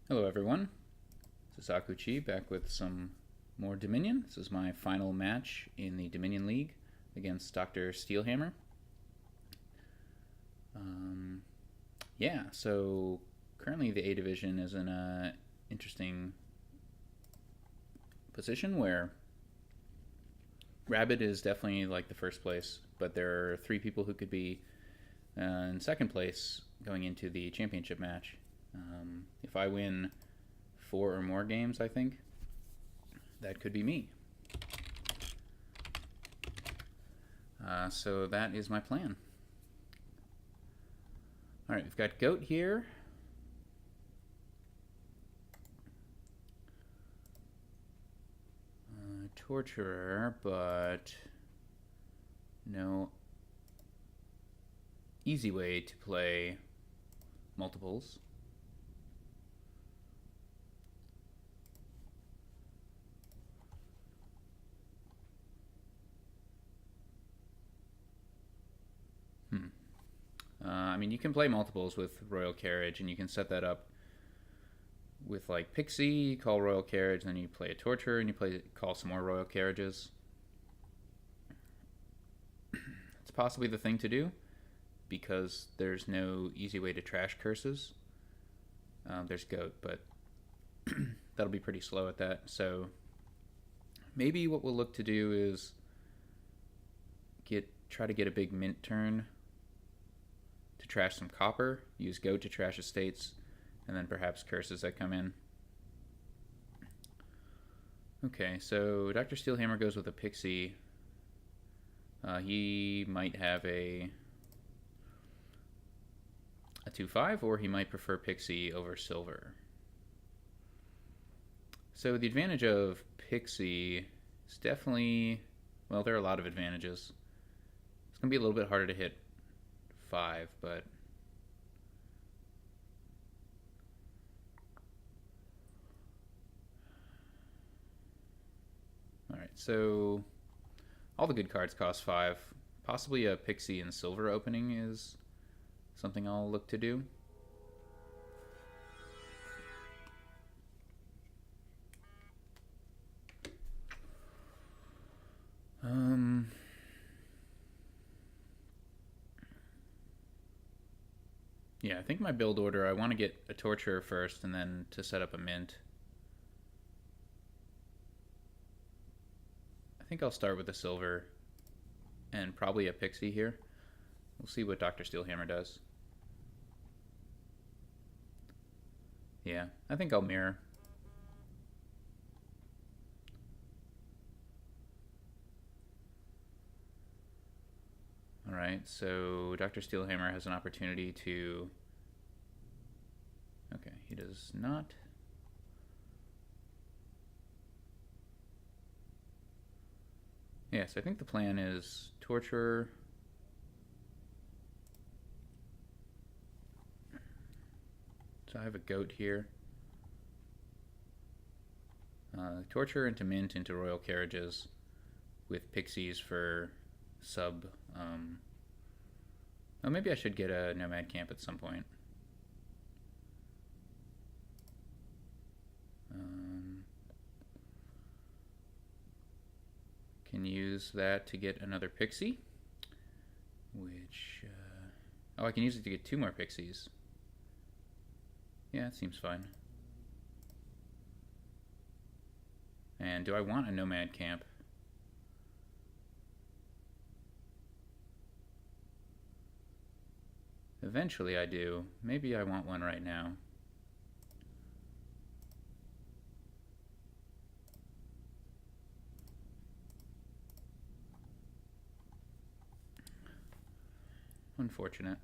Hello everyone, this is Akuchi back with some more Dominion. This is my final match in the Dominion League against Dr. Steelhammer. Yeah, so currently the A Division is in a interesting position where Rabbit is definitely like the first place, but there are three people who could be in second place going into the championship match. If I win 4 or more games, I think that could be me. So that is my plan. All right, we've got Goat here. Torturer, but no easy way to play multiples. I mean, you can play multiples with Royal Carriage, and you can set that up with like Pixie, call Royal Carriage, and then you play a Torturer, and you call some more Royal Carriages. It's possibly the thing to do because there's no easy way to trash curses. There's Goat, but that'll be pretty slow at that. So maybe what we'll look to do is try to get a big mint turn to trash some copper, use Goat to trash estates, and then perhaps curses that come in. Okay, so Dr. Steelhammer goes with a Pixie. He might have a 2-5, or he might prefer Pixie over Silver. So the advantage of Pixie is definitely, well, there are a lot of advantages. It's going to be a little bit harder to hit 5, but alright, so all the good cards cost 5. Possibly a Pixie and Silver opening is something I'll look to do. Yeah, I think my build order, I want to get a Torturer first and then to set up a mint. I think I'll start with a Silver and probably a Pixie here. We'll see what Dr. Steelhammer does. Yeah, I think I'll mirror. Alright, so Dr. Steelhammer has an opportunity to... Okay, he does not. Yes, I think the plan is Torturer. So I have a Goat here. Torturer into mint into Royal Carriages with Pixies for sub. Oh, maybe I should get a Nomad Camp at some point. Can use that to get another Pixie, which oh, I can use it to get 2 more Pixies. Yeah, it seems fine. And do I want a Nomad Camp? Eventually I do. Maybe I want one right now. Unfortunate.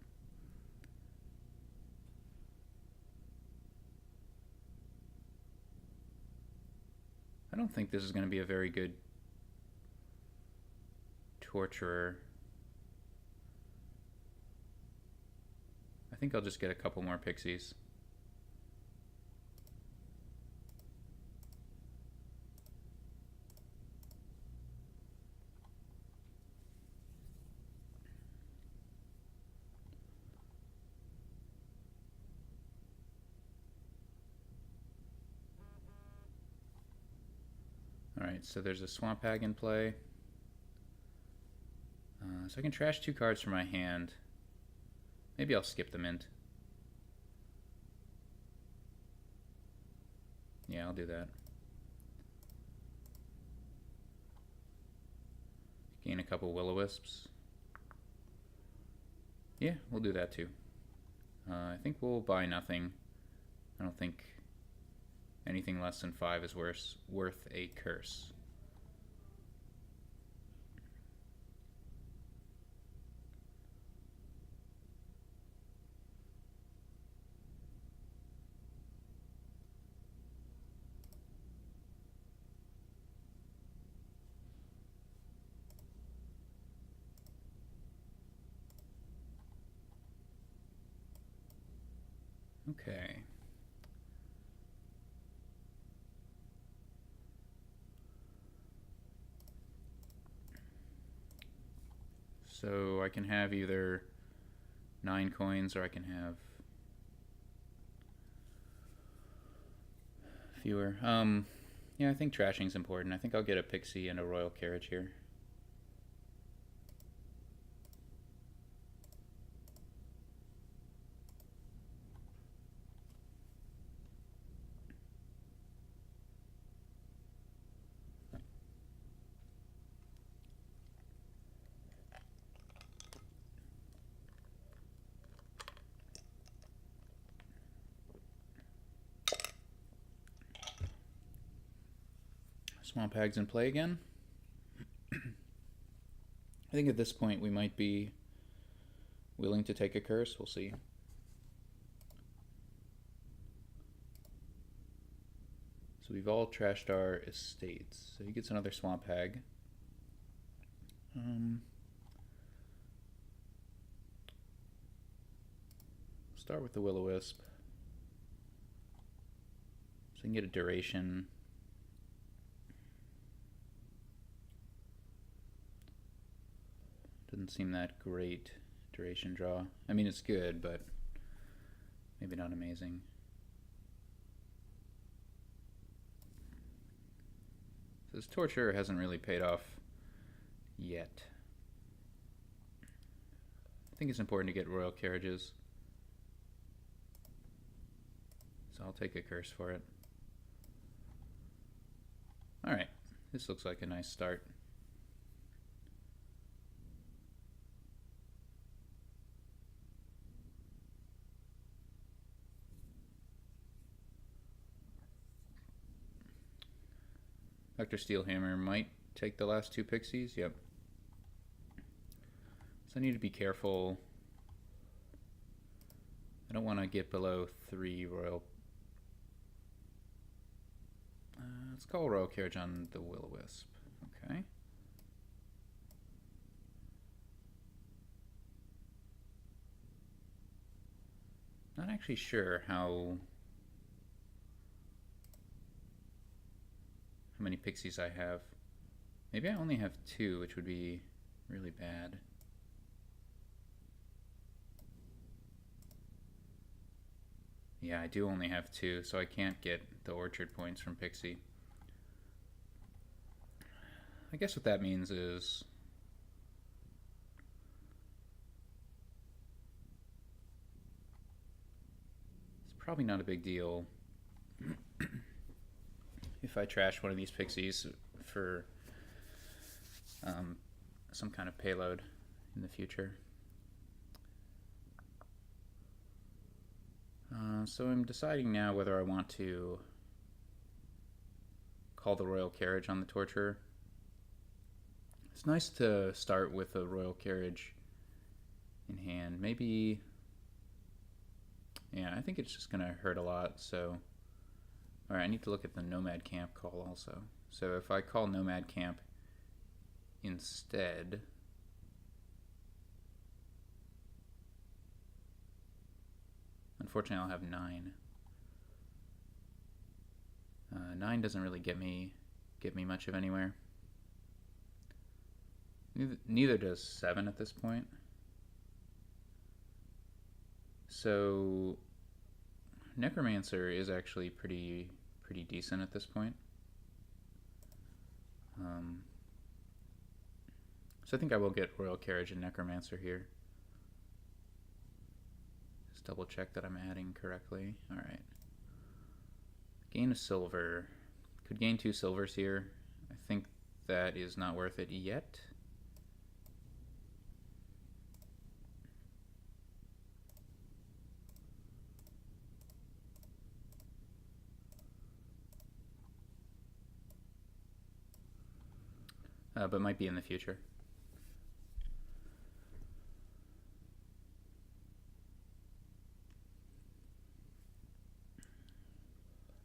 I don't think this is going to be a very good Torturer. I think I'll just get a couple more Pixies. Alright, so there's a Swamp Hag in play. So I can trash 2 cards from my hand. Maybe I'll skip the mint. Yeah, I'll do that. Gain a couple Will-O-Wisps. Yeah, we'll do that too. I think we'll buy nothing. I don't think anything less than 5 is worth a curse. Okay. So I can have either 9 coins or I can have fewer. Yeah, I think trashing's important. I think I'll get a Pixie and a Royal Carriage here. Swamp Hag's in play again. I think at this point we might be willing to take a curse. We'll see. So we've all trashed our estates. So he gets another Swamp Hag. Start with the Will-O-Wisp. So I can get a duration. Doesn't seem that great duration draw. I mean, it's good, but maybe not amazing. So this Torture hasn't really paid off yet. I think it's important to get Royal Carriages. So I'll take a curse for it. Alright, this looks like a nice start. Drsteelhammer might take the last 2 pixies. Yep. So I need to be careful. I don't want to get below 3 Royal. Let's call Royal Carriage on the Will-O-Wisp. Okay. Not actually sure how many pixies I have. Maybe I only have 2, which would be really bad. Yeah, I do only have 2, so I can't get the orchard points from Pixie. I guess what that means is it's probably not a big deal if I trash one of these pixies for some kind of payload in the future. So I'm deciding now whether I want to call the Royal Carriage on the Torturer. It's nice to start with a Royal Carriage in hand. Maybe, yeah, I think it's just going to hurt a lot, so... Alright, I need to look at the Nomad Camp call also. So if I call Nomad Camp instead, unfortunately I'll have 9. 9 doesn't really get me much of anywhere. Neither does 7 at this point. So Necromancer is actually pretty decent at this point. So I think I will get Royal Carriage and Necromancer here. Just double check that I'm adding correctly. Alright. Gain a silver. Could gain 2 silvers here. I think that is not worth it yet. But might be in the future.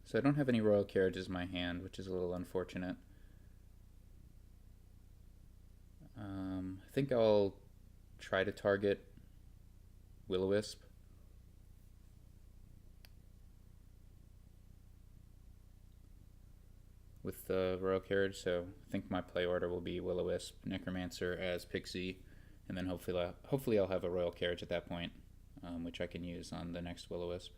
So I don't have any Royal Carriages in my hand, which is a little unfortunate. I think I'll try to target Will-O-Wisp. With the Royal Carriage, so I think my play order will be Will-O-Wisp, Necromancer as Pixie, and then hopefully I'll have a Royal Carriage at that point, which I can use on the next Will-O-Wisp.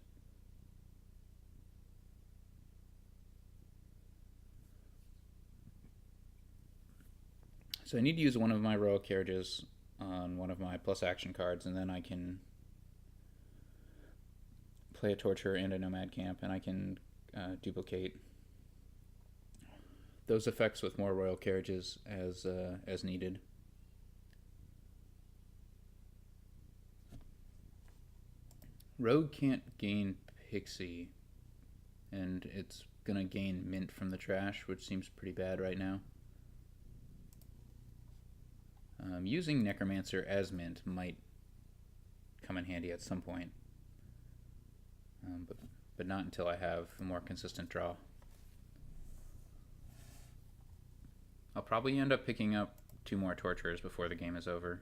So I need to use one of my Royal Carriages on one of my plus action cards, and then I can play a Torture and a Nomad Camp, and I can duplicate those effects with more Royal Carriages as needed. Rogue can't gain Pixie, and it's gonna gain Mint from the trash, which seems pretty bad right now. Using Necromancer as Mint might come in handy at some point, but not until I have a more consistent draw. I'll probably end up picking up 2 more Torturers before the game is over.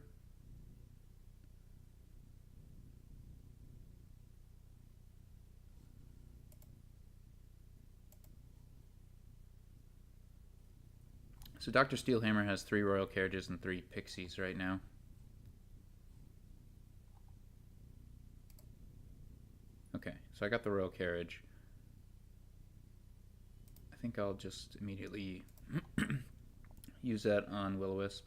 So Dr. Steelhammer has 3 Royal Carriages and 3 Pixies right now. Okay, so I got the Royal Carriage. I think I'll just immediately use that on Will-O-Wisp.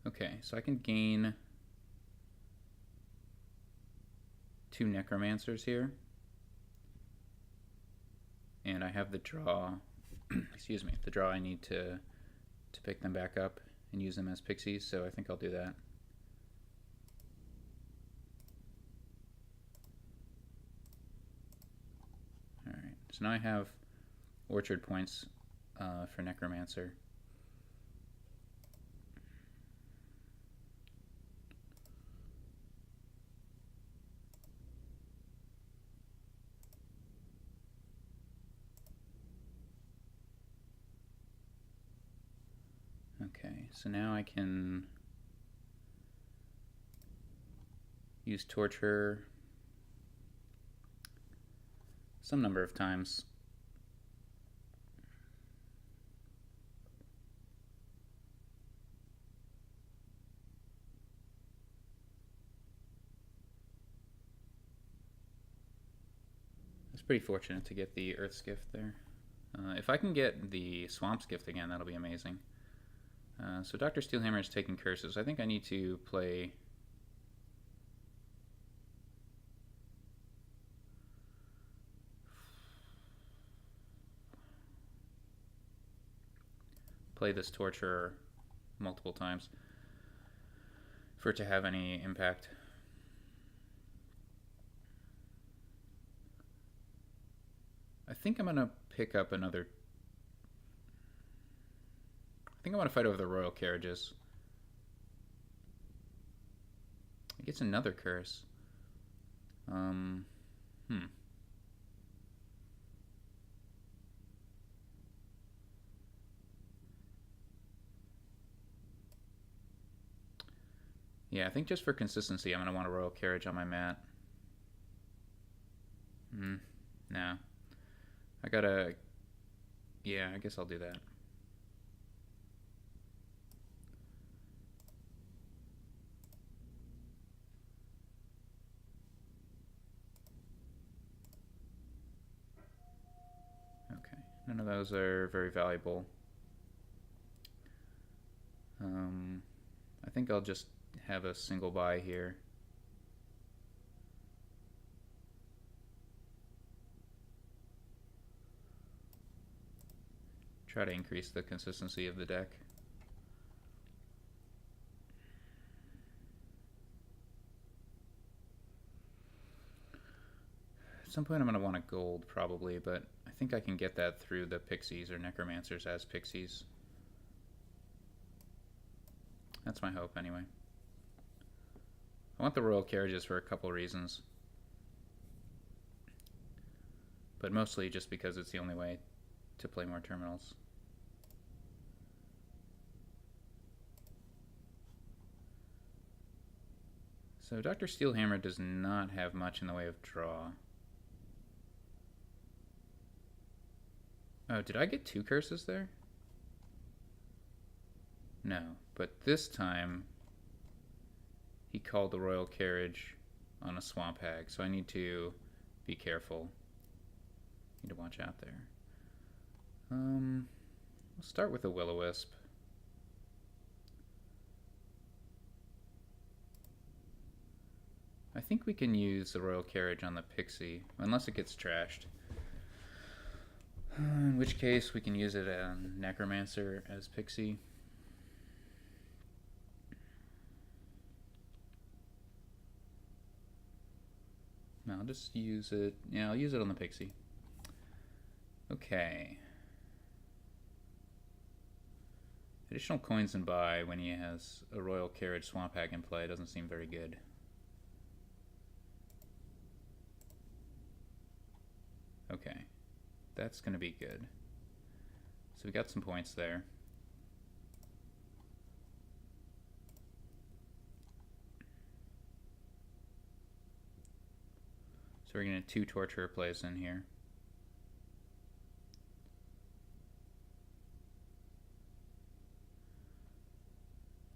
Okay, so I can gain 2 Necromancers here. And I have the draw, excuse me, the draw I need to pick them back up and use them as Pixies, so I think I'll do that. Alright, so now I have Orchard points for Necromancer. Okay, so now I can use Torture some number of times. It's pretty fortunate to get the Earth's Gift there. If I can get the Swamp's Gift again, that'll be amazing. So Dr. Steelhammer is taking curses. I think I need to play this Torturer multiple times for it to have any impact. I think I'm gonna pick up another. I think I want to fight over the Royal Carriages. It gets another curse. Yeah, I think just for consistency, I'm going to want a Royal Carriage on my mat. No. I gotta... Yeah, I guess I'll do that. None of those are very valuable. I think I'll just have a single buy here. Try to increase the consistency of the deck. At some point I'm going to want a gold probably, but I think I can get that through the pixies or necromancers as pixies. That's my hope anyway. I want the royal carriages for a couple reasons, but mostly just because it's the only way to play more terminals. So Dr. Steelhammer does not have much in the way of draw. Oh, did I get 2 curses there? No, but this time he called the royal carriage on a swamp hag, so I need to be careful. Need to watch out there. We'll start with a will-o-wisp. I think we can use the royal carriage on the pixie, unless it gets trashed. In which case we can use it on necromancer as pixie. No, I'll just use it. Yeah, I'll use it on the pixie. Okay. Additional coins and buy when he has a royal carriage swamp hag in play doesn't seem very good. Okay, that's going to be good. So we got some points there. So we're going to 2 torture plays in here.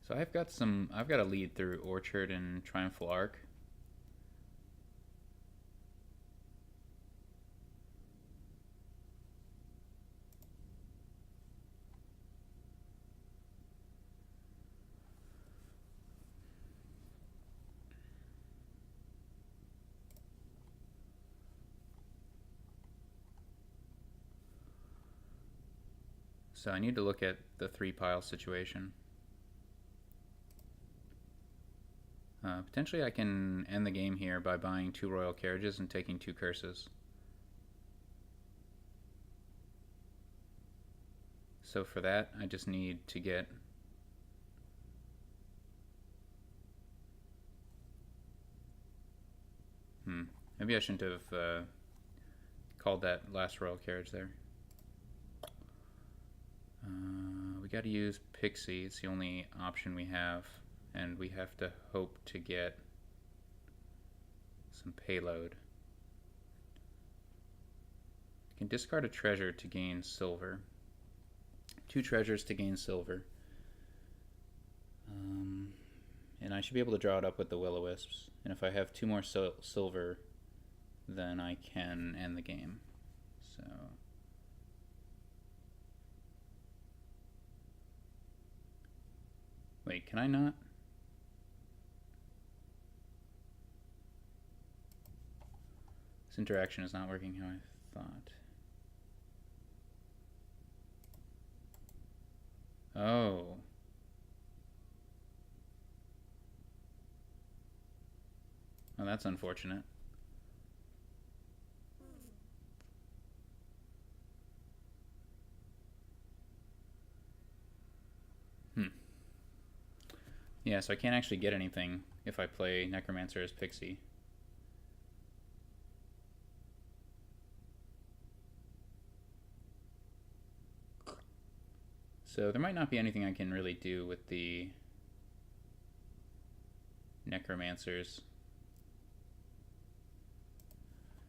So I've got a lead through Orchard and Triumphal Arc. So I need to look at the 3-pile situation. Potentially I can end the game here by buying 2 royal carriages and taking 2 curses. So for that I just need to get maybe I shouldn't have called that last royal carriage there. We got to use Pixie. It's the only option we have, and we have to hope to get some payload. You can discard a treasure to gain silver. 2 treasures to gain silver. And I should be able to draw it up with the will-o-wisps. And if I have 2 more silver, then I can end the game. So wait, can I not? This interaction is not working how I thought. Oh. Oh, that's unfortunate. Yeah, so I can't actually get anything if I play Necromancer as Pixie. So there might not be anything I can really do with the Necromancers.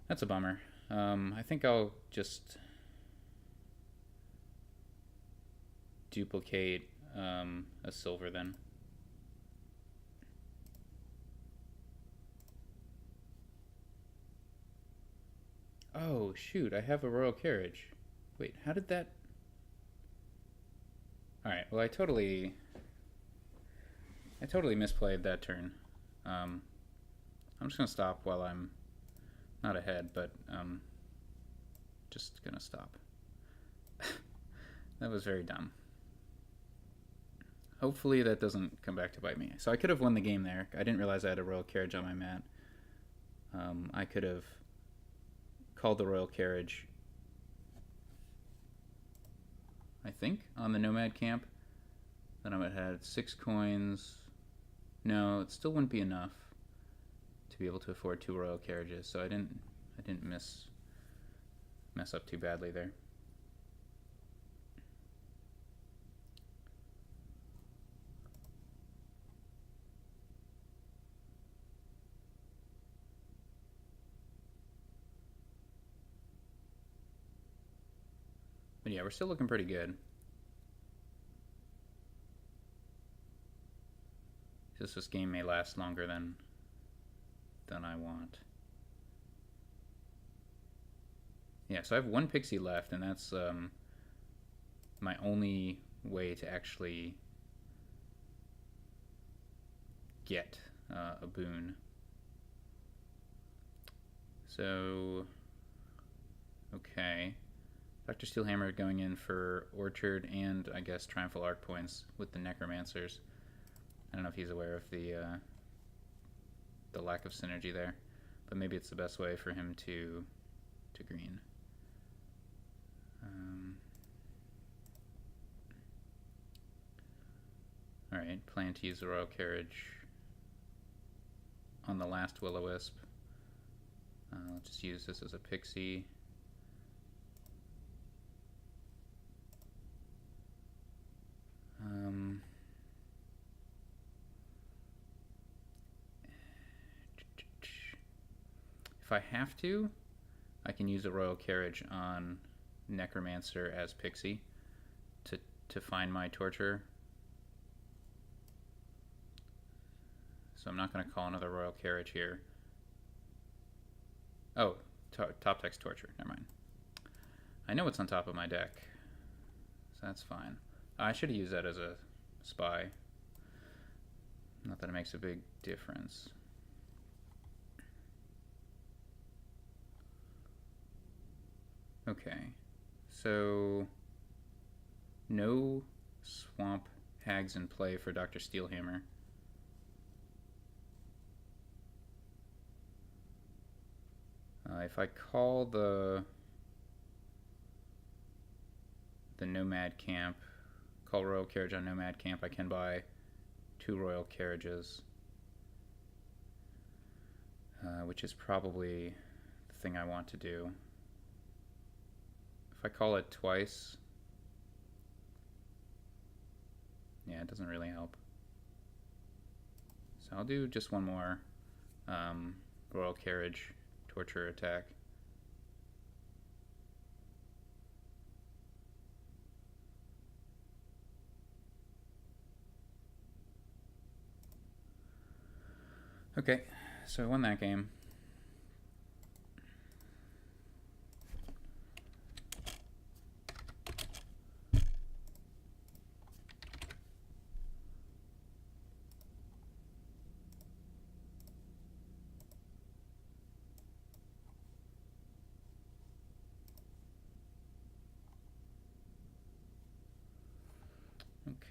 That's a bummer. I think I'll just duplicate a silver then. Oh shoot, I have a royal carriage. Wait, how did that... Alright, well I totally misplayed that turn. I'm just gonna stop while I'm not ahead, but just gonna stop. That was very dumb. Hopefully that doesn't come back to bite me. So I could have won the game there. I didn't realize I had a royal carriage on my mat. I could have called the royal carriage, I think, on the nomad camp. Then I would have had 6 coins. No, it still wouldn't be enough to be able to afford 2 royal carriages. So I didn't mess up too badly there. But yeah, we're still looking pretty good. Just this game may last longer than I want. Yeah, so I have 1 pixie left, and that's my only way to actually get a boon. So, okay. Dr. Steelhammer going in for Orchard and, I guess, Triumphal Arc points with the Necromancers. I don't know if he's aware of the lack of synergy there, but maybe it's the best way for him to green. Alright, plan to use the Royal Carriage on the last Will-O-Wisp. I'll just use this as a pixie. If I have to, I can use a Royal Carriage on Necromancer as pixie to find my Torture. So I'm not going to call another Royal Carriage here. Oh, top text Torture. Never mind. I know what's on top of my deck, so that's fine. I should have used that as a spy. Not that it makes a big difference. Okay, so no Swamp Hags in play for Dr. Steelhammer. If I call the Nomad Camp, call Royal Carriage on Nomad Camp, I can buy 2 Royal Carriages, which is probably the thing I want to do. If I call it twice, yeah, it doesn't really help. So I'll do just one more Royal Carriage Torture attack. Okay, so I won that game.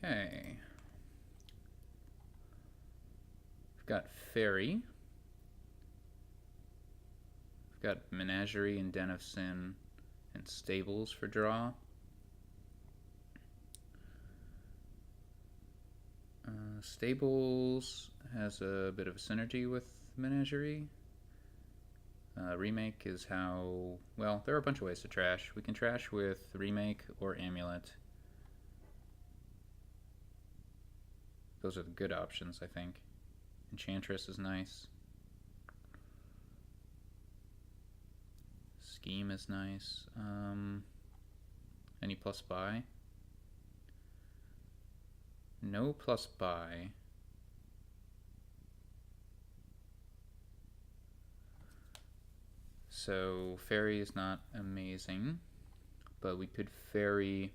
Okay. We've got Fairy. We've got Menagerie and Den of Sin and Stables for draw. Stables has a bit of a synergy with Menagerie. Remake is how... Well, there are a bunch of ways to trash. We can trash with Remake or Amulet. Those are the good options, I think. Enchantress is nice. Scheme is nice. Any plus buy? No plus buy. So Fairy is not amazing. but we could ferry.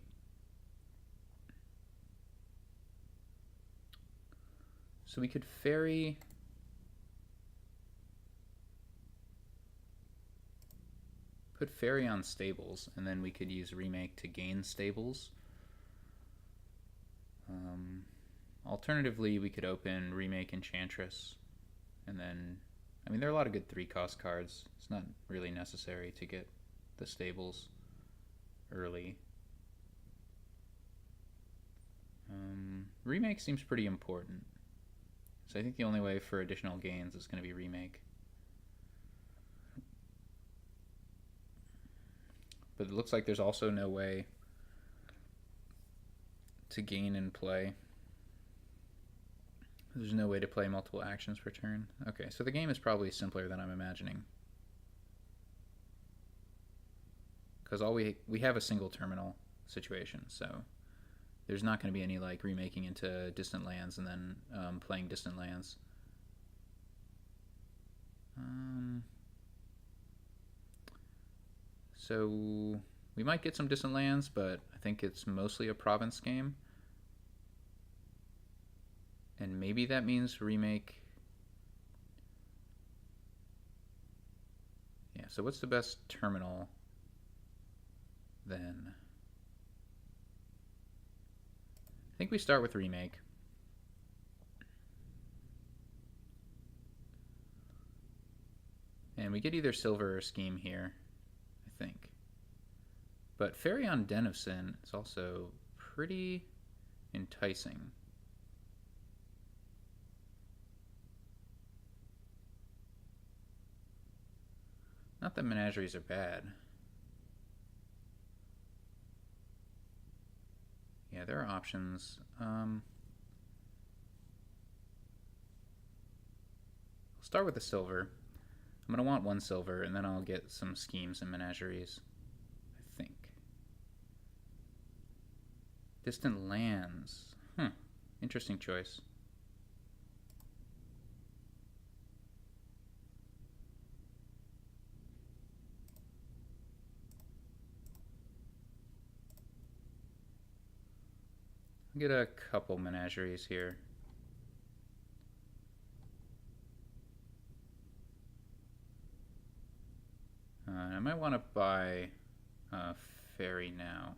So we could ferry. Put ferry on stables, and then we could use remake to gain stables. Alternatively, we could open remake enchantress, and then, I mean, there are a lot of good 3-cost cards. It's not really necessary to get the stables early. Remake seems pretty important, so I think the only way for additional gains is going to be remake. But it looks like there's also no way to gain and play. There's no way to play multiple actions per turn. Okay, so the game is probably simpler than I'm imagining. Because we have a single terminal situation, so there's not going to be any like remaking into distant lands and then playing distant lands. So we might get some distant lands, but I think it's mostly a province game. And maybe that means remake. Yeah, so what's the best terminal then? I think we start with remake. And we get either silver or scheme here, I think. But Ferry on Den of Sin is also pretty enticing. Not that menageries are bad. Yeah, there are options. I'll start with the silver. I'm going to want 1 silver, and then I'll get some schemes and menageries, I think. Distant lands. Interesting choice. I'll get a couple menageries here. I might want to buy Ferry now.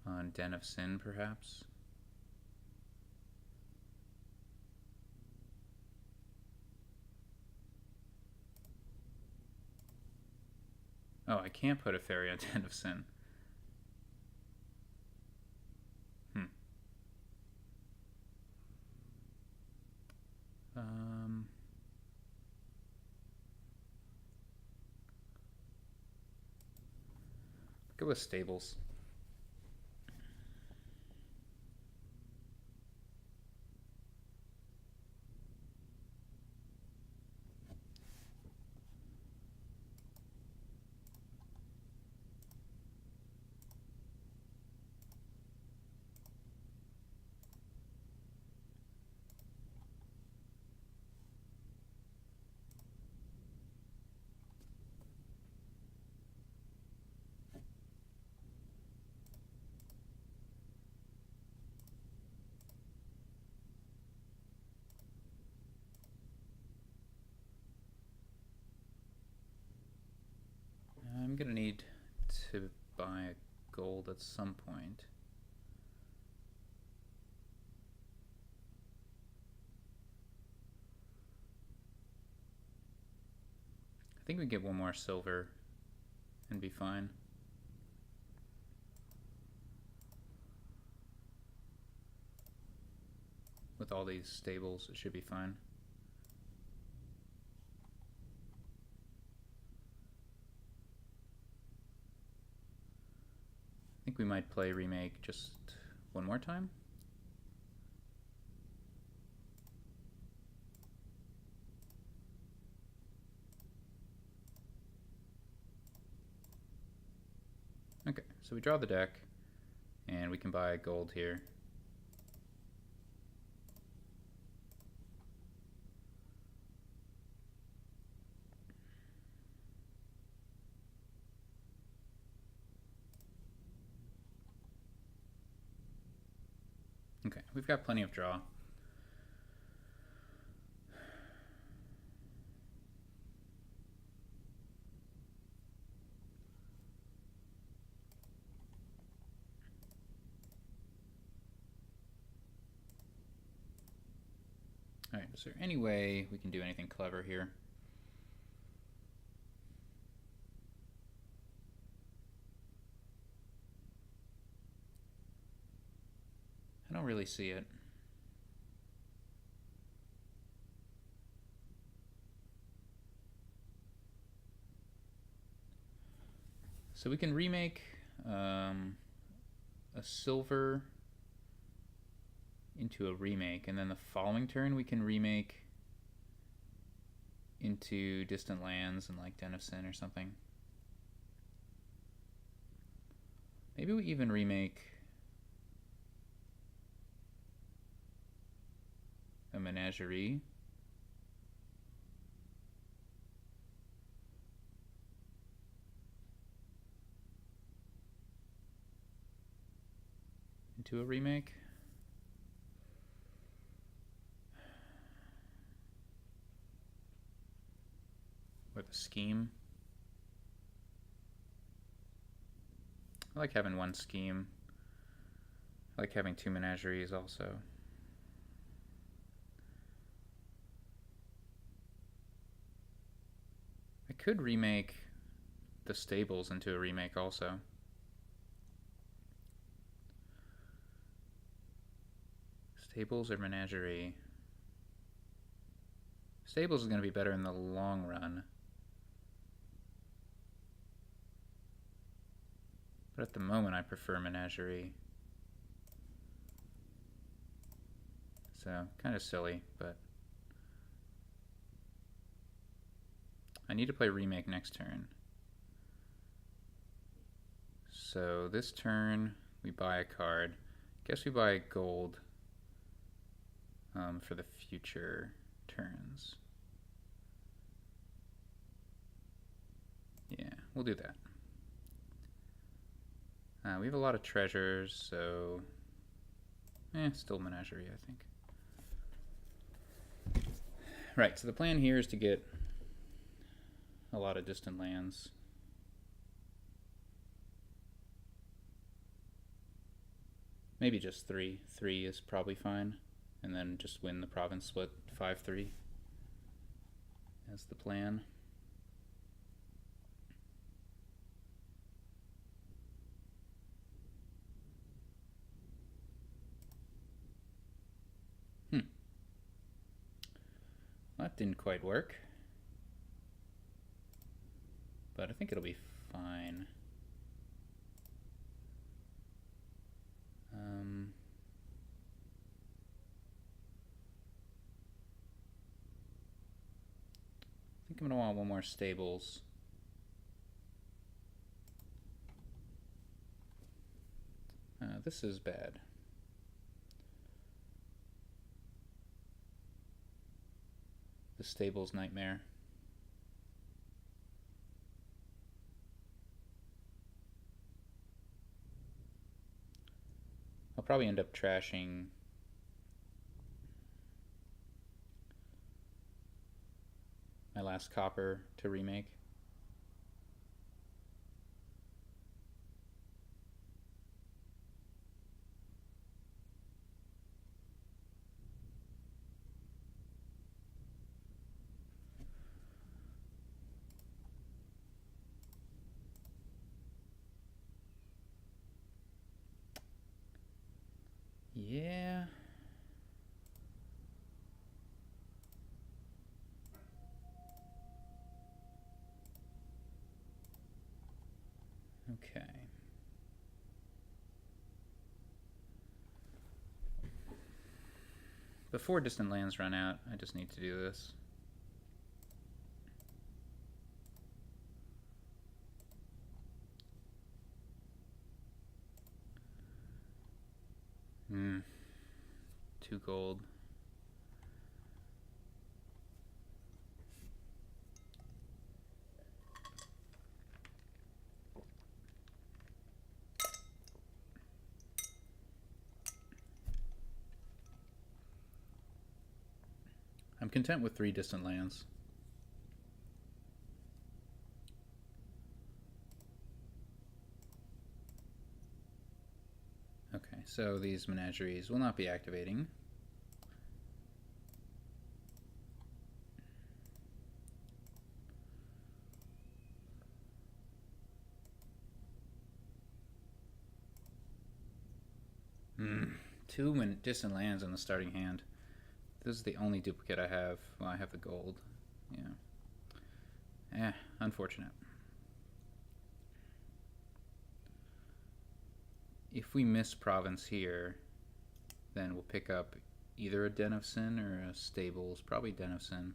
On Den of Sin, perhaps. Oh, I can't put a Ferry on Den of Sin. Go with stables. I'm gonna need to buy gold at some point. I think we get 1 more silver and be fine. With all these stables, it should be fine. I think we might play remake just 1 more time. Okay, so we draw the deck, and we can buy gold here. Okay, we've got plenty of draw. All right, is there any way we can do anything clever here? I don't really see it. So we can remake a silver into a remake, and then the following turn we can remake into Distant Lands and like Den of Sin or something. Maybe we even remake a Menagerie. Into a remake. Or the Scheme. I like having one Scheme. I like having two Menageries also. I could remake the Stables into a remake also. Stables or Menagerie? Stables is going to be better in the long run. But at the moment I prefer Menagerie. So, kind of silly, but I need to play remake next turn. So this turn we buy a card. Guess we buy gold for the future turns. Yeah, we'll do that. We have a lot of treasures, so still Menagerie, I think. Right, so the plan here is to get a lot of Distant Lands. Maybe just 3. 3 is probably fine. And then just win the province split 5-3 as the plan. That didn't quite work. But I think it'll be fine. I think I'm going to want one more Stables. This is bad. The Stables nightmare. I'll probably end up trashing my last copper to remake. Yeah. Okay. Before Distant Lands run out, I just need to do this. Hmm. 2 gold. I'm content with 3 distant lands. Okay, so these menageries will not be activating. Two distant lands in the starting hand. This is the only duplicate I have. Well, I have the gold. Yeah. Unfortunate. If we miss province here, then we'll pick up either a Den of Sin or a Stables. Probably Den of Sin.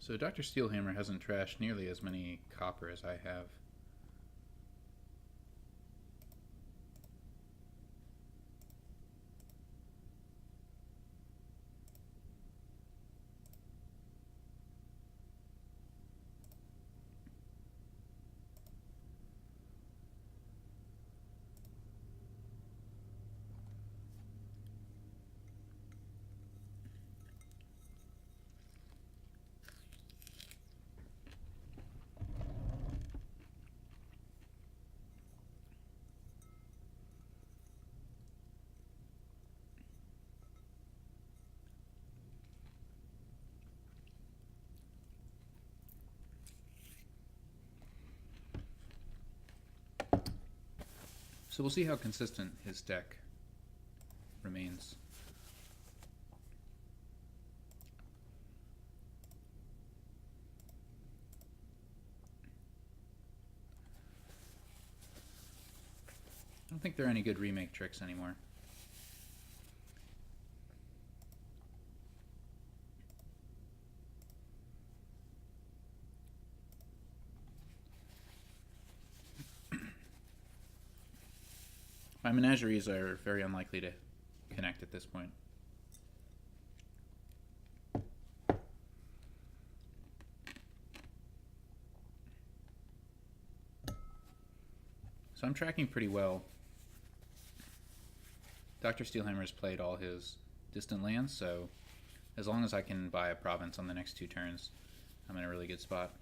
So Dr. Steelhammer hasn't trashed nearly as many copper as I have. So we'll see how consistent his deck remains. I don't think there are any good remake tricks anymore. My menageries are very unlikely to connect at this point. So I'm tracking pretty well. Dr. Steelhammer's played all his distant lands, so as long as I can buy a province on the next 2 turns, I'm in a really good spot.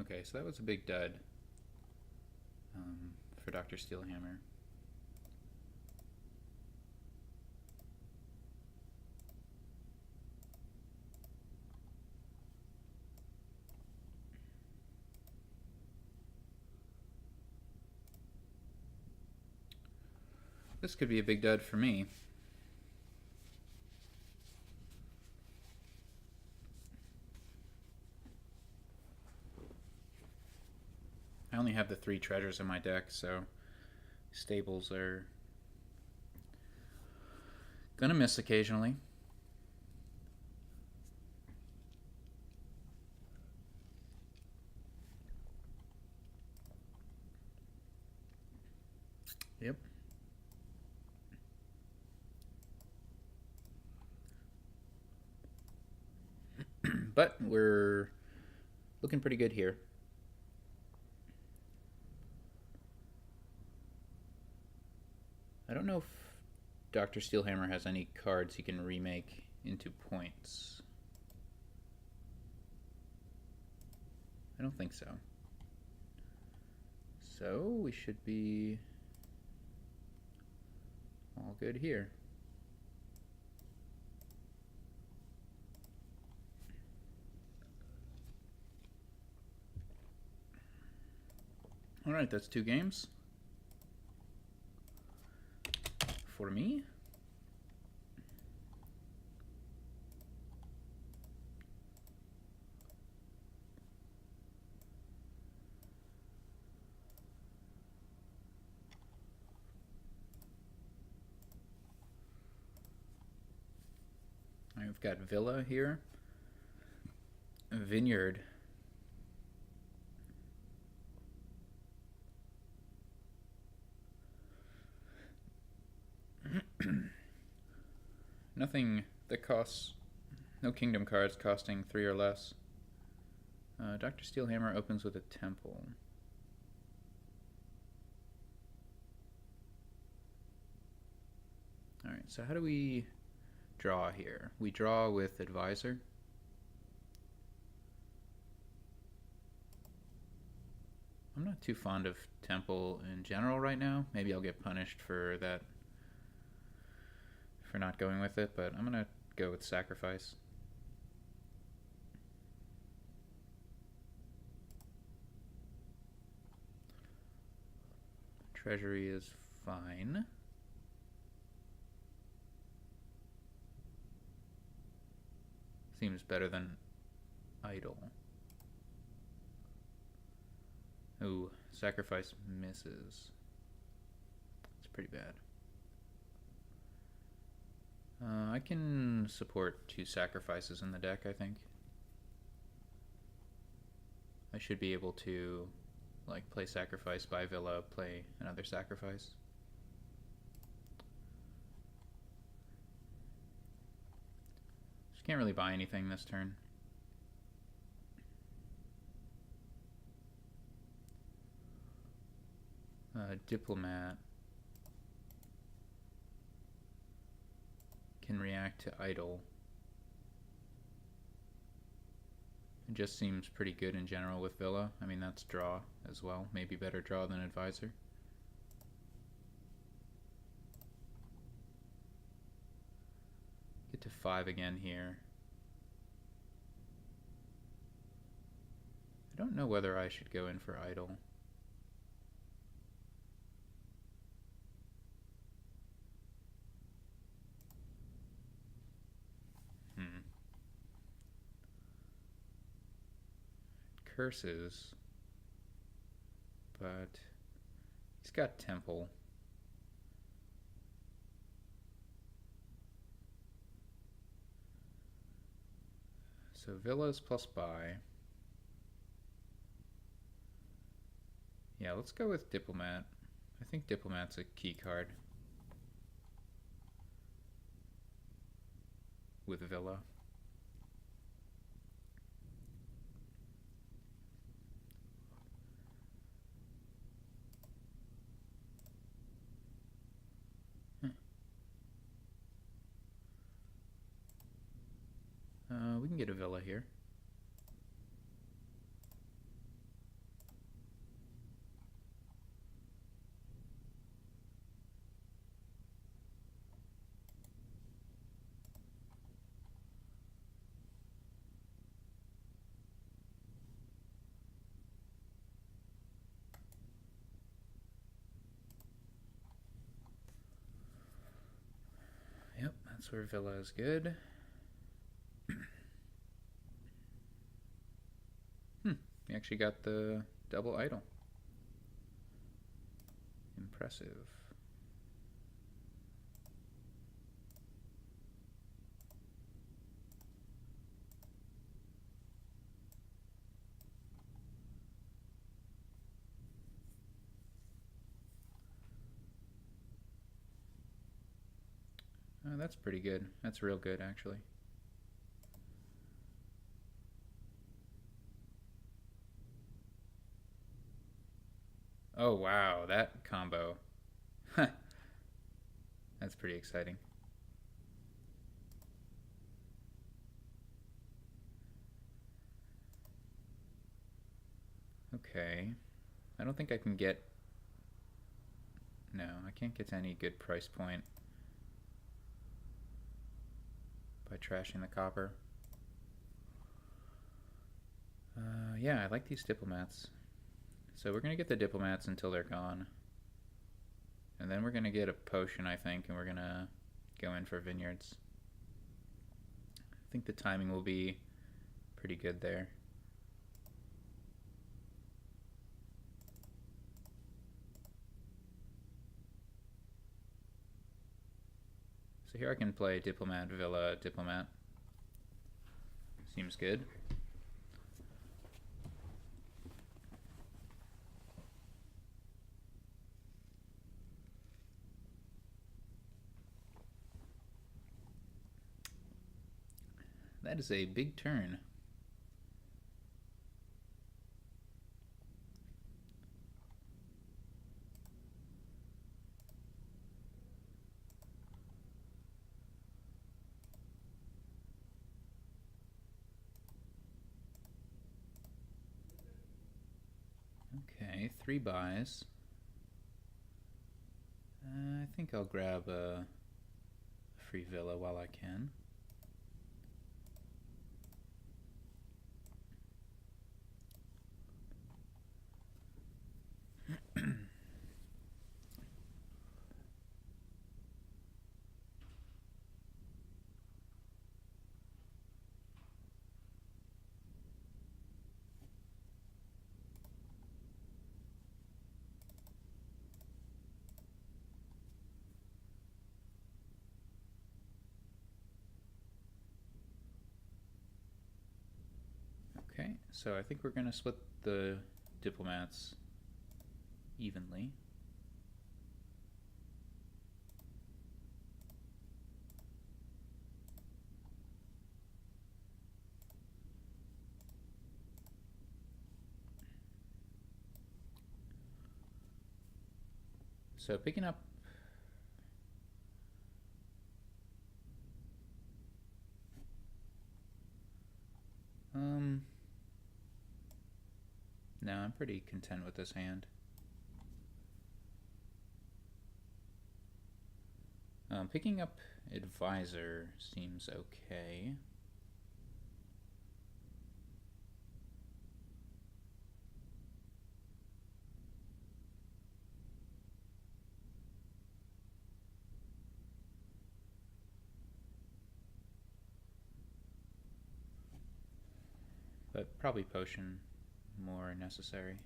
Okay, so that was a big dud for Dr. Steelhammer. This could be a big dud for me. I only have the 3 treasures in my deck, so stables are gonna miss occasionally. Yep. But we're looking pretty good here. I don't know if Dr. Steelhammer has any cards he can remake into points. I don't think so. So we should be all good here. Alright, that's 2 games. For me. I've got Villa here. Vineyard. Nothing that costs, no kingdom cards costing 3 or less. Drsteelhammer opens with a temple. Alright, so how do we draw here? We draw with advisor. I'm not too fond of temple in general right now. Maybe I'll get punished for that, for not going with it, but I'm gonna go with sacrifice. Treasury is fine. Seems better than idle. Ooh, sacrifice misses. It's pretty bad. I can support 2 sacrifices in the deck, I think. I should be able to, like, play sacrifice, buy Villa, play another sacrifice. Just can't really buy anything this turn. Diplomat can react to idle. It just seems pretty good in general with Villa. I mean, that's draw as well. Maybe better draw than advisor. Get to 5 again here. I don't know whether I should go in for idle. Curses, but he's got temple. So villas plus buy. Yeah, let's go with diplomat. I think diplomat's a key card with Villa. We can get a Villa here. Yep, that's where Villa is good. We actually got the double idle. Impressive. Oh, that's pretty good. That's real good, actually. Oh, wow, that combo. That's pretty exciting. Okay. I don't think I can get... No, I can't get to any good price point by trashing the copper. Yeah, I like these diplomats. So we're going to get the diplomats until they're gone. And then we're going to get a potion, I think, and we're going to go in for vineyards. I think the timing will be pretty good there. So here I can play diplomat, villa, diplomat. Seems good. That is a big turn. Okay, 3 buys. I think I'll grab a free villa while I can. Okay, so I think we're going to split the diplomats evenly. So picking up no, I'm pretty content with this hand. Picking up advisor seems okay. But probably potion more necessary.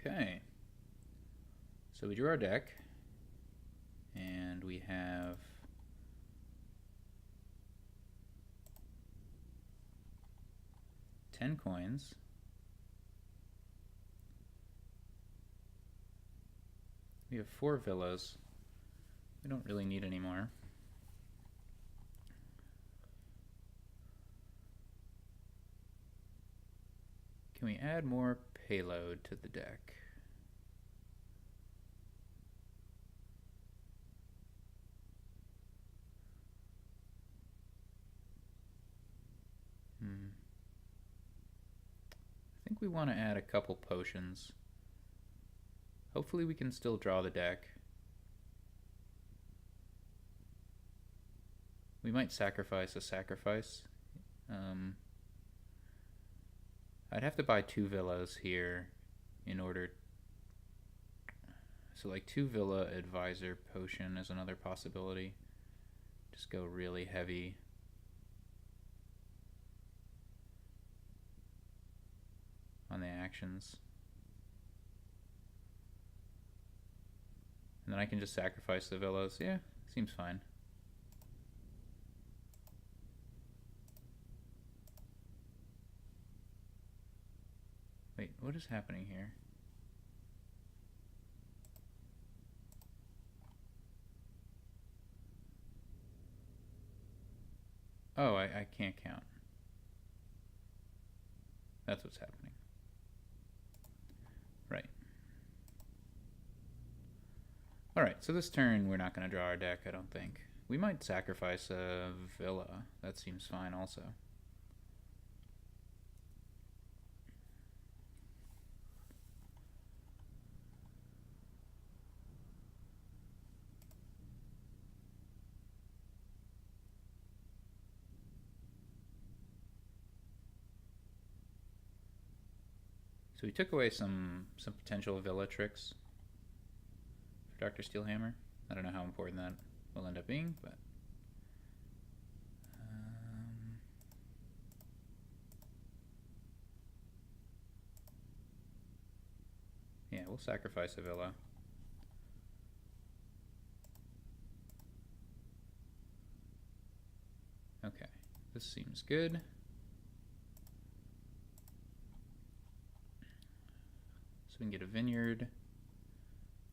Okay, so we drew our deck, and we have ten coins. We have 4 villas. We don't really need any more. Can we add more payload to the deck? I think we want to add a couple potions. Hopefully we can still draw the deck. We might sacrifice a sacrifice. I'd have to buy 2 villas here in order... So like 2 villa advisor potion is another possibility. Just go really heavy. On the actions. And then I can just sacrifice the villas. Yeah, seems fine. Wait, what is happening here? Oh, I can't count. That's what's happening. Right. Alright, so this turn we're not going to draw our deck, I don't think. We might sacrifice a villa. That seems fine also. So we took away some potential villa tricks for drsteelhammer. I don't know how important that will end up being, but yeah, we'll sacrifice a villa. Okay, this seems good. So we can get a vineyard,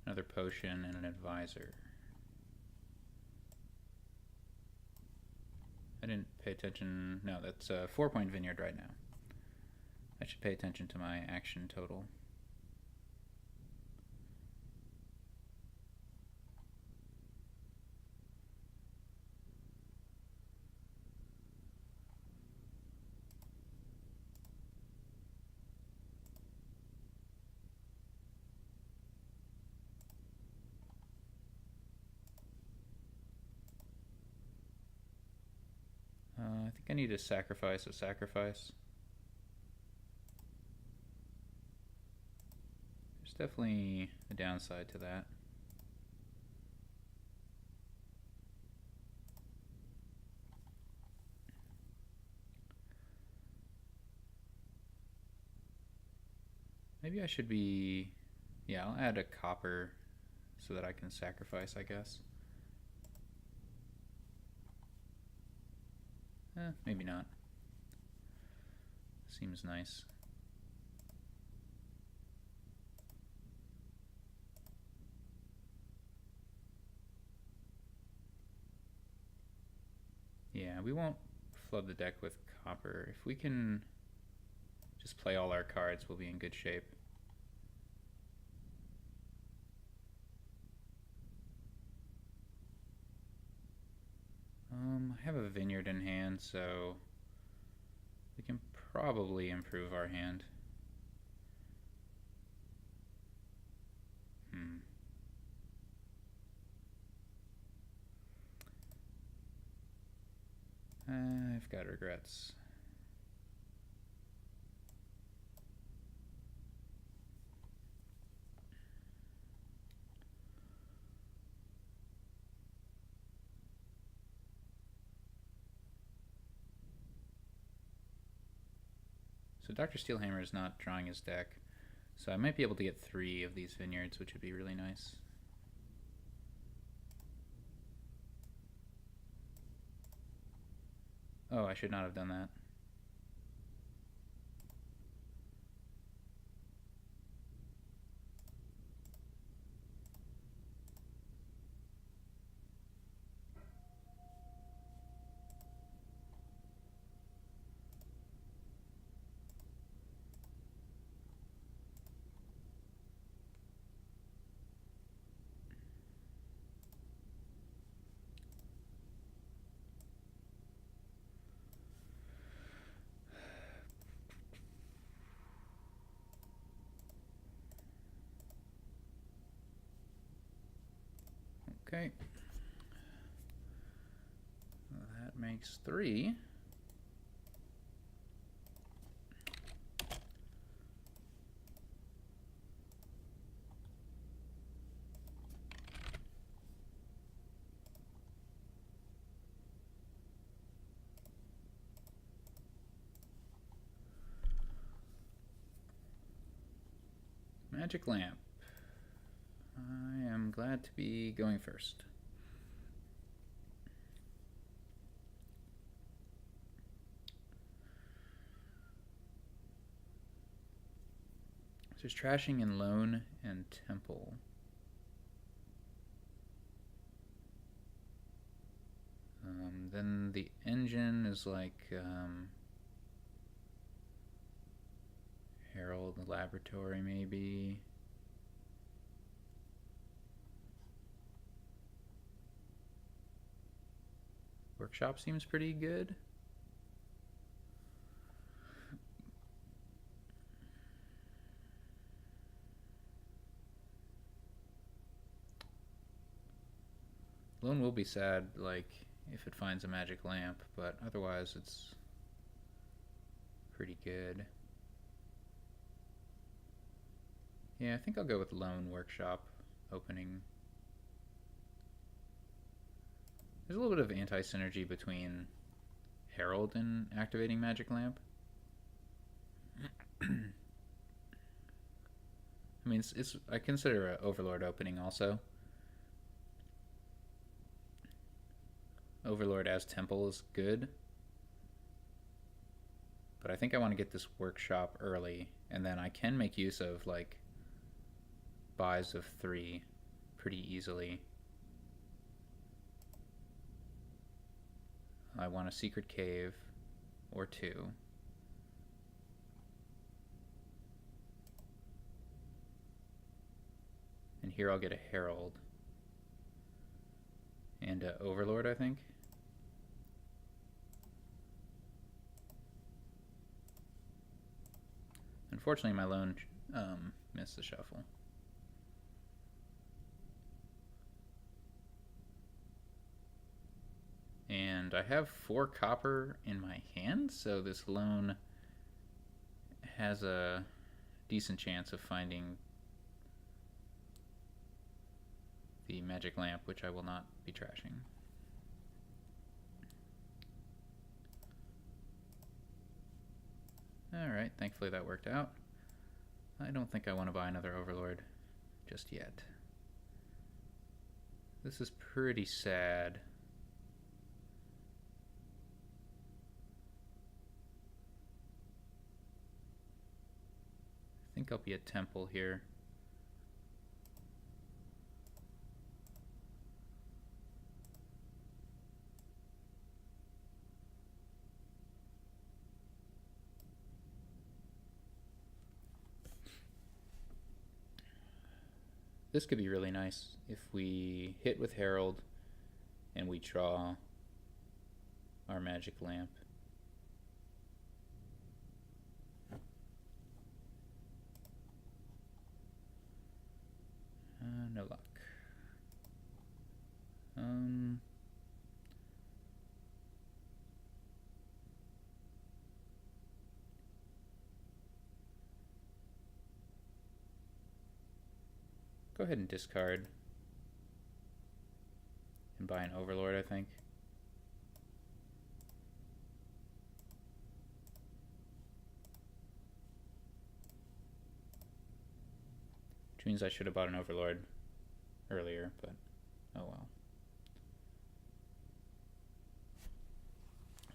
another potion, and an advisor. I didn't pay attention. No, that's a 4-point vineyard right now. I should pay attention to my action total. I think I need to sacrifice a sacrifice. There's definitely a downside to that. Maybe I should be... Yeah, I'll add a copper so that I can sacrifice, I guess. Maybe not. Seems nice. Yeah, we won't flood the deck with copper. If we can just play all our cards, we'll be in good shape. I have a vineyard in hand, so we can probably improve our hand. I've got regrets. So drsteelhammer is not drawing his deck, so I might be able to get 3 of these vineyards, which would be really nice. Oh, I should not have done that. Okay. Well, that makes 3. Magic lamp. I am glad to be going first. So there's trashing in loan and temple. Then the engine is like Herald, the laboratory maybe. Workshop seems pretty good. Lone will be sad, like, if it finds a magic lamp, but otherwise it's pretty good. Yeah, I think I'll go with Lone Workshop opening. There's a little bit of anti-synergy between Herald and activating Magic Lamp. I mean, I consider an Overlord opening also. Overlord as Temple is good. But I think I want to get this Workshop early, and then I can make use of, like, buys of 3 pretty easily. I want a Secret Cave or 2. And here I'll get a Herald and a Overlord, I think. Unfortunately, my lone missed the shuffle. And I have 4 copper in my hand, so this lone has a decent chance of finding the magic lamp, which I will not be trashing. Alright, thankfully that worked out. I don't think I want to buy another Overlord just yet. This is pretty sad. I think I'll be at Temple here. This could be really nice if we hit with Herald and we draw our magic lamp. No luck. Go ahead and discard and buy an Overlord, I think. Which means I should have bought an Overlord earlier, but oh well.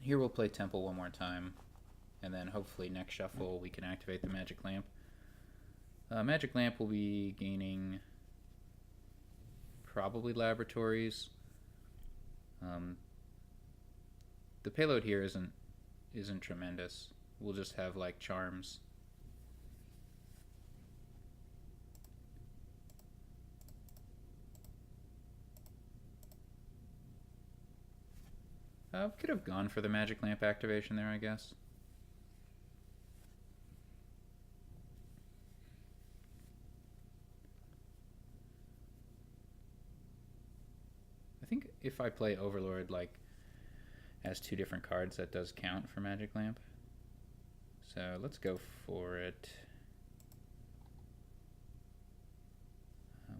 Here we'll play Temple one more time, and then hopefully next shuffle we can activate the Magic Lamp. Magic Lamp will be gaining probably Laboratories. The payload here isn't tremendous. We'll just have like Charms. Could have gone for the Magic Lamp activation there, I guess. I think if I play Overlord like as 2 different cards, that does count for Magic Lamp. So let's go for it.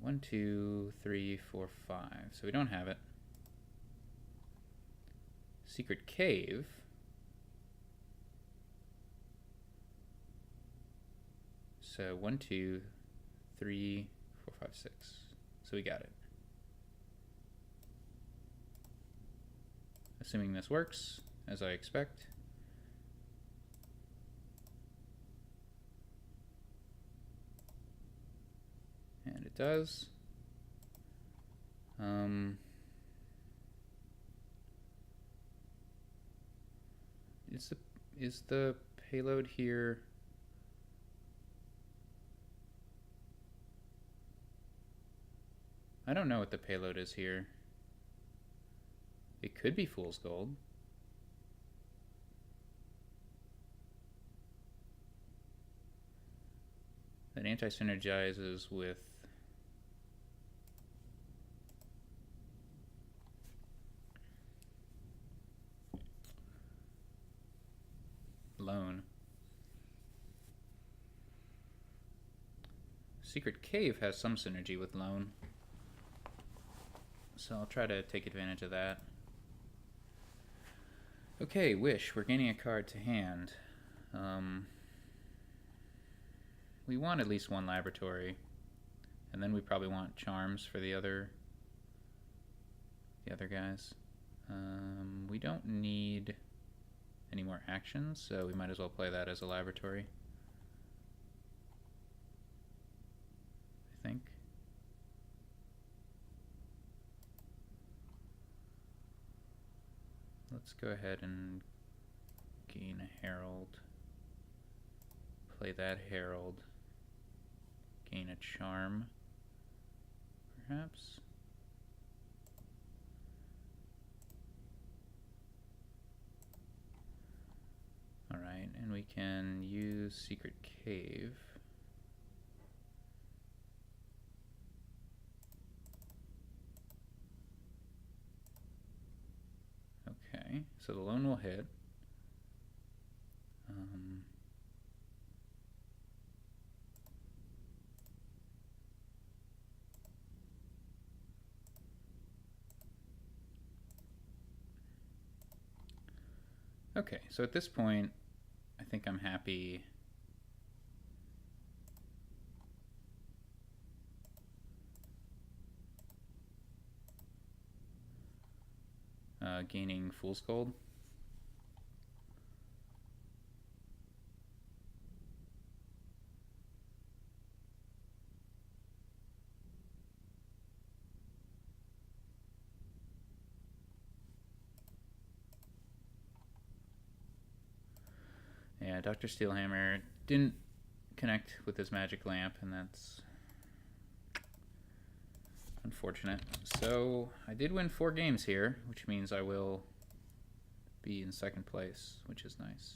1, 2, 3, 4, 5. So we don't have it. Secret Cave. So 1, 2, 3, 4, 5, 6. So we got it. Assuming this works, as I expect. And it does. Is the payload here I don't know what the payload is here. It could be fool's gold. That anti-synergizes with loan. Secret Cave has some synergy with loan, so I'll try to take advantage of that. Okay, Wish. We're gaining a card to hand. We want at least one laboratory, and then we probably want charms for the other guys. We don't need any more actions, so we might as well play that as a laboratory, I think. Let's go ahead and gain a Herald. Play that Herald. Gain a charm, perhaps. Alright, and we can use Secret Cave. Okay, so the loan will hit. Okay, so at this point, I think I'm happy. Gaining Fool's Gold. Yeah, Dr. Steelhammer didn't connect with his magic lamp, and that's unfortunate. So I did win 4 games here, which means I will be in second place, which is nice.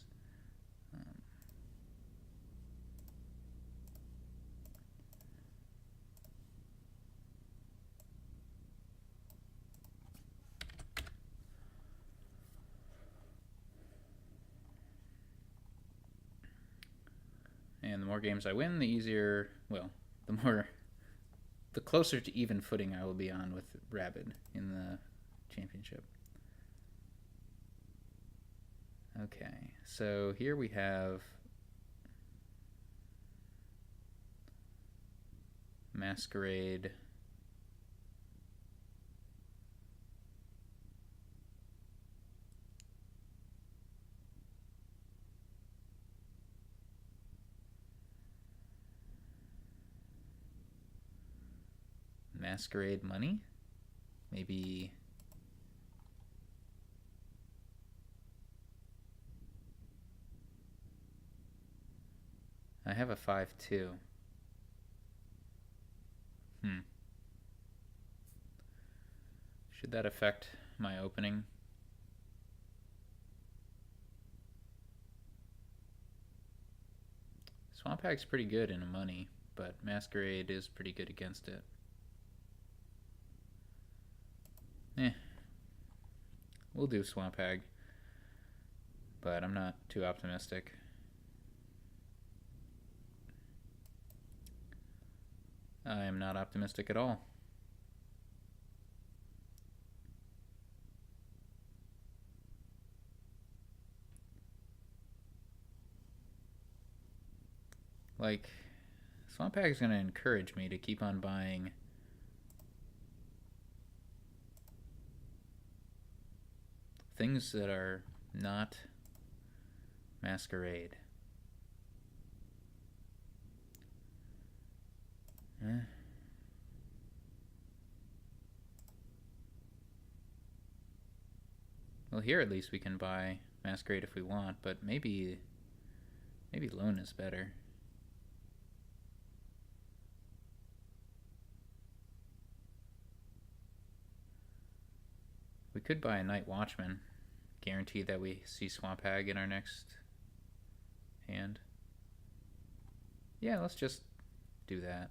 And the more games I win, the easier, well, the closer to even footing I will be on with Rabid in the championship. Okay, so here we have Masquerade. Masquerade money? Maybe I have a 5-2. Should that affect my opening? Swamp Hag's pretty good in a money, but Masquerade is pretty good against it. We'll do Swamp Hag, but I'm not too optimistic. I am not optimistic at all. Like, Swamp Hag is going to encourage me to keep on buying things that are not Masquerade. Well, here at least we can buy Masquerade if we want, but maybe Loan is better. We could buy a Night Watchman. Guarantee that we see Swamp Hag in our next hand. Yeah, let's just do that.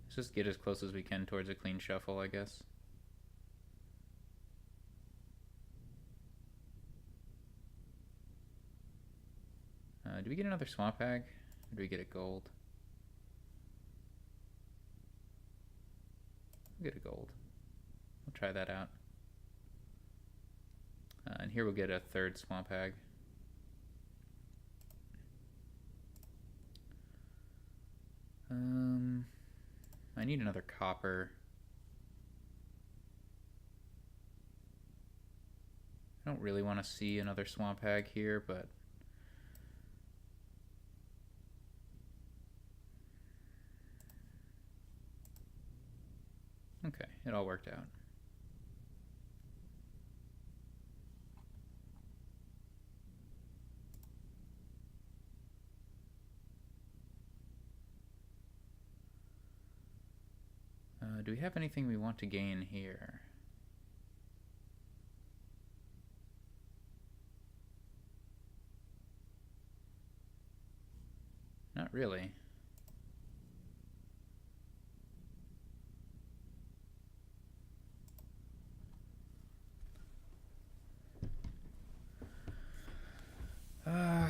Let's just get as close as we can towards a clean shuffle, I guess. Do we get another Swamp Hag? Or do we get a gold? We'll get a gold. We'll try that out. And here we'll get a third Swamp Hag. I need another copper. I don't really want to see another Swamp Hag here, but okay, it all worked out. Do we have anything we want to gain here? Not really.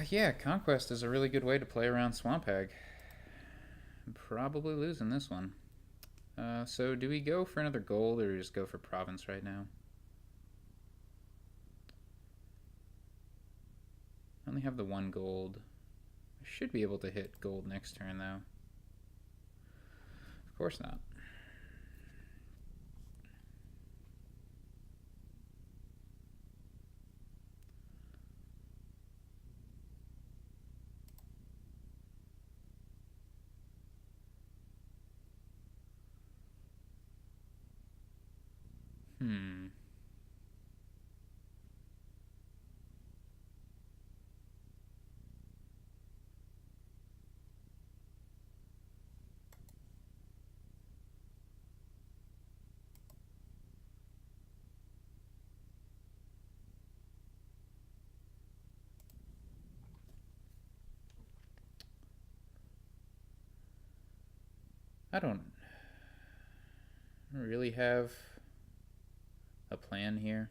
Yeah, Conquest is a really good way to play around Swamp Hag. I'm probably losing this one. So do we go for another gold or just go for Province right now? I only have the one gold. I should be able to hit gold next turn though. Of course not. I don't really have a plan here.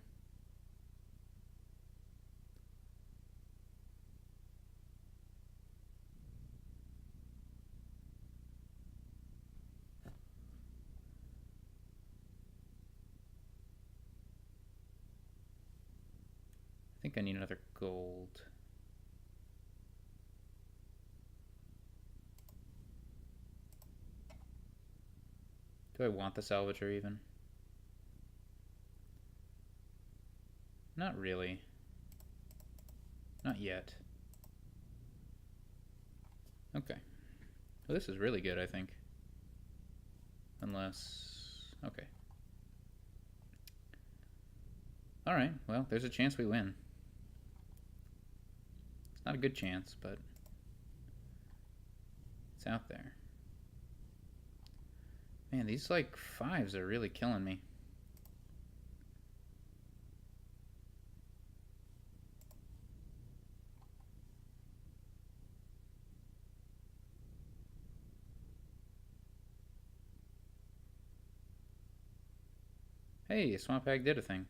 I think I need another gold. Do I want the Salvager even? Not really. Not yet. Okay. Well, this is really good, I think. Unless... okay. Alright, well, there's a chance we win. It's not a good chance, but it's out there. Man, these like 5s are really killing me. Hey, Swamp Hag did a thing.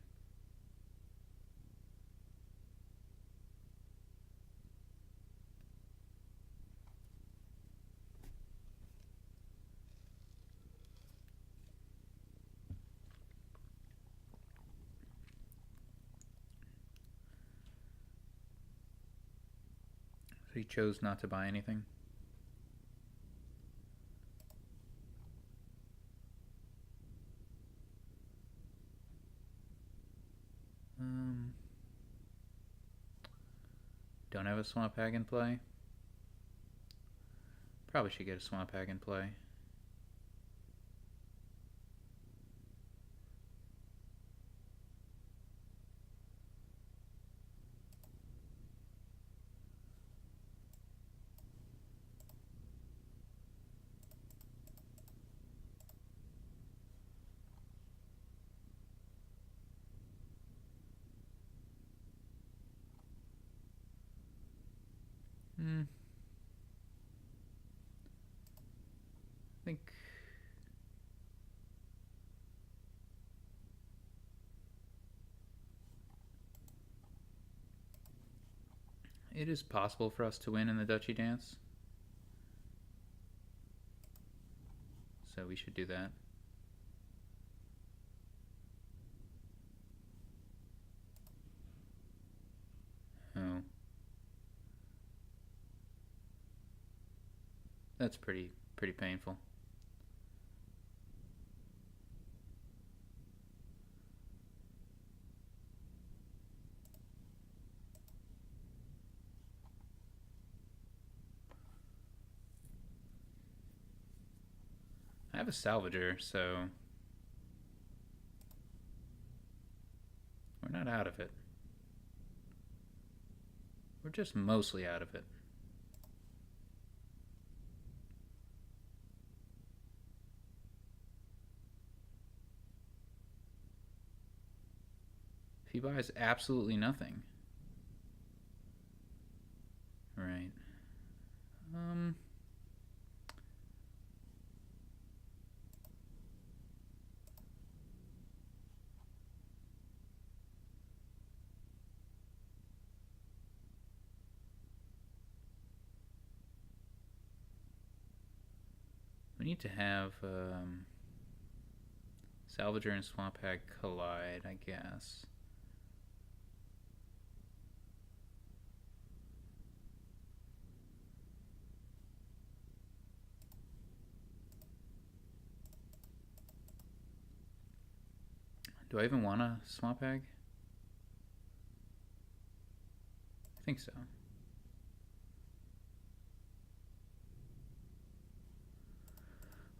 So he chose not to buy anything. Don't have a Swamp Hag in play. Probably should get a Swamp Hag in play. I think it is possible for us to win in the Duchy Dance. So we should do that. Oh. That's pretty painful. I have a salvager, so we're not out of it. We're just mostly out of it. If he buys absolutely nothing. Right. We need to have Salvager and Swamp Hag collide, I guess. Do I even want a Swamp Hag? I think so.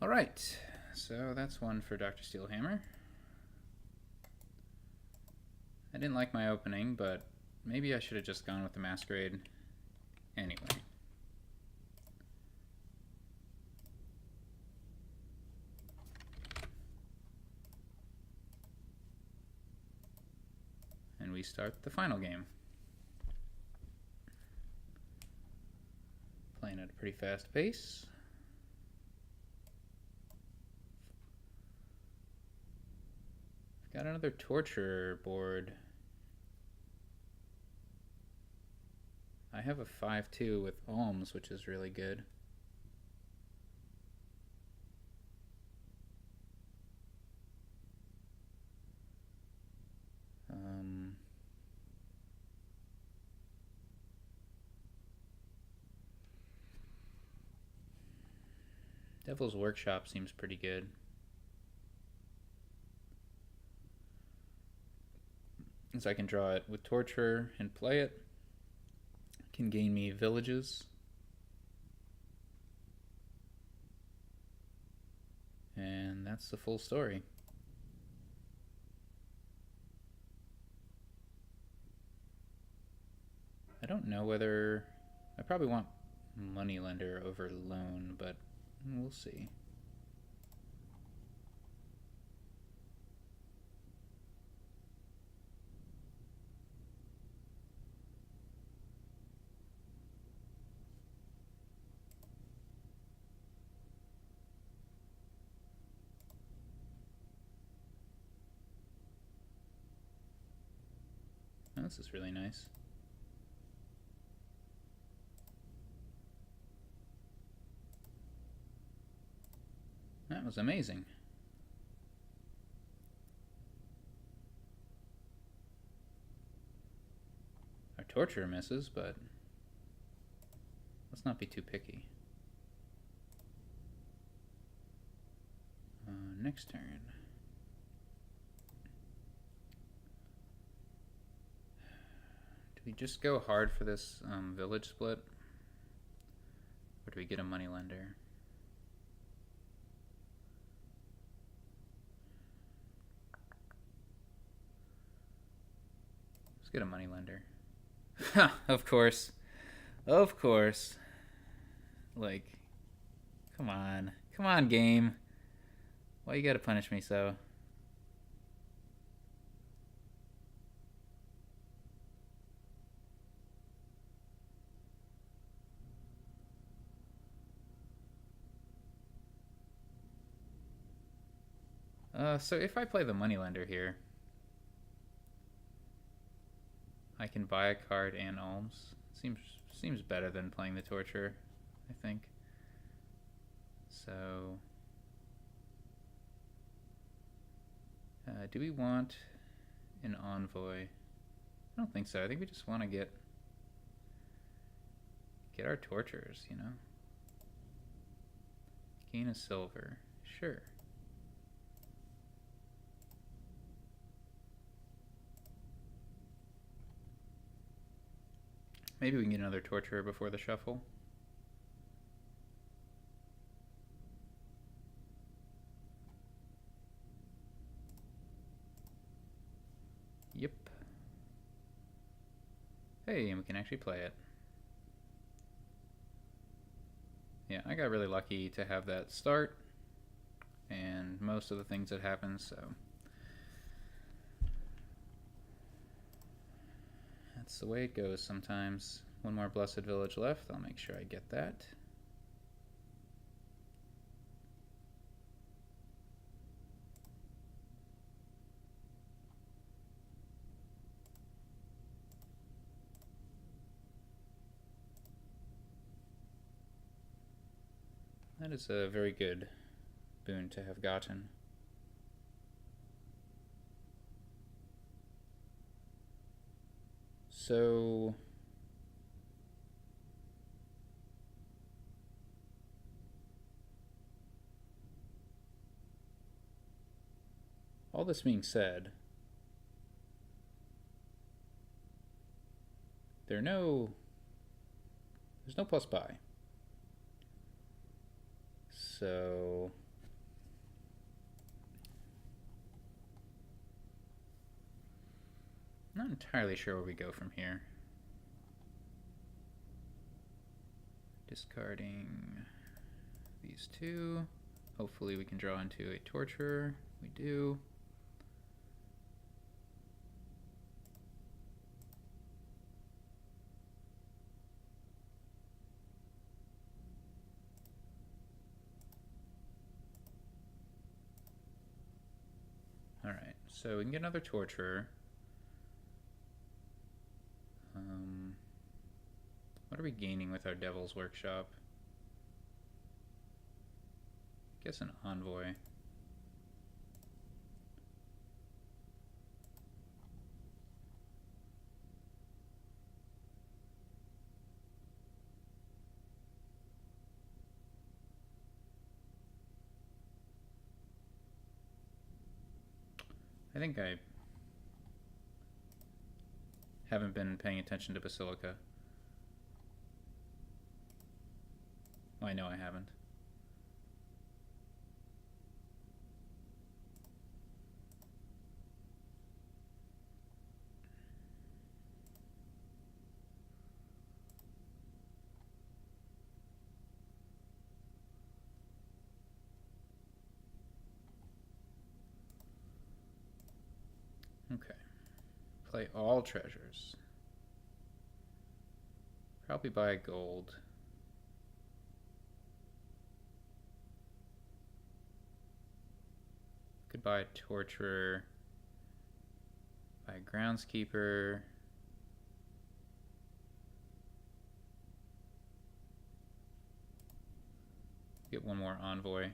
Alright, so that's one for Dr. Steelhammer. I didn't like my opening, but maybe I should have just gone with the Masquerade anyway. And we start the final game. Playing at a pretty fast pace. Got another torture board. I have a 5-2 with Alms, which is really good. Devil's Workshop seems pretty good. So I can draw it with Torture and play it. Can gain me villages. And that's the full story. I don't know whether... I probably want Moneylender over Loan, but we'll see. Oh, this is really nice. That was amazing. Our Torture misses, but let's not be too picky. Next turn. Do we just go hard for this village split? Or do we get a Moneylender? Let's get a Moneylender. Of course. Of course. Like, come on. Come on, game. Why you gotta punish me so? So if I play the Moneylender here, I can buy a card and alms. Seems better than playing the Torture, I think. So, do we want an Envoy? I don't think so. I think we just want to get our Tortures, you know? Gain a silver. Sure. Maybe we can get another Torturer before the shuffle. Yep. Hey, and we can actually play it. Yeah, I got really lucky to have that start and most of the things that happened, so that's the way it goes sometimes. One more Blessed Village left. I'll make sure I get that. That is a very good boon to have gotten. So all this being said, there's no plus buy. So I'm not entirely sure where we go from here. Discarding these two. Hopefully we can draw into a Torturer. We do. Alright, so we can get another Torturer. What are we gaining with our Devil's Workshop? I guess an Envoy. I think I haven't been paying attention to Basilica. Well, I know I haven't. Okay. Play all treasures. Probably buy gold. Could buy a Torturer. Buy a Groundskeeper. Get one more Envoy.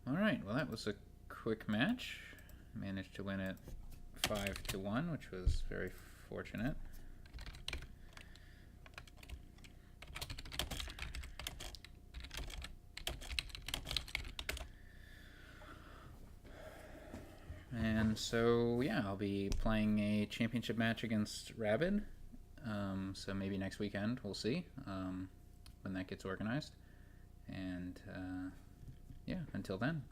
Alright, well that was a quick match. Managed to win it 5-1, which was very fortunate. And so, yeah, I'll be playing a championship match against Rabid. So maybe next weekend, we'll see when that gets organized. And yeah, until then.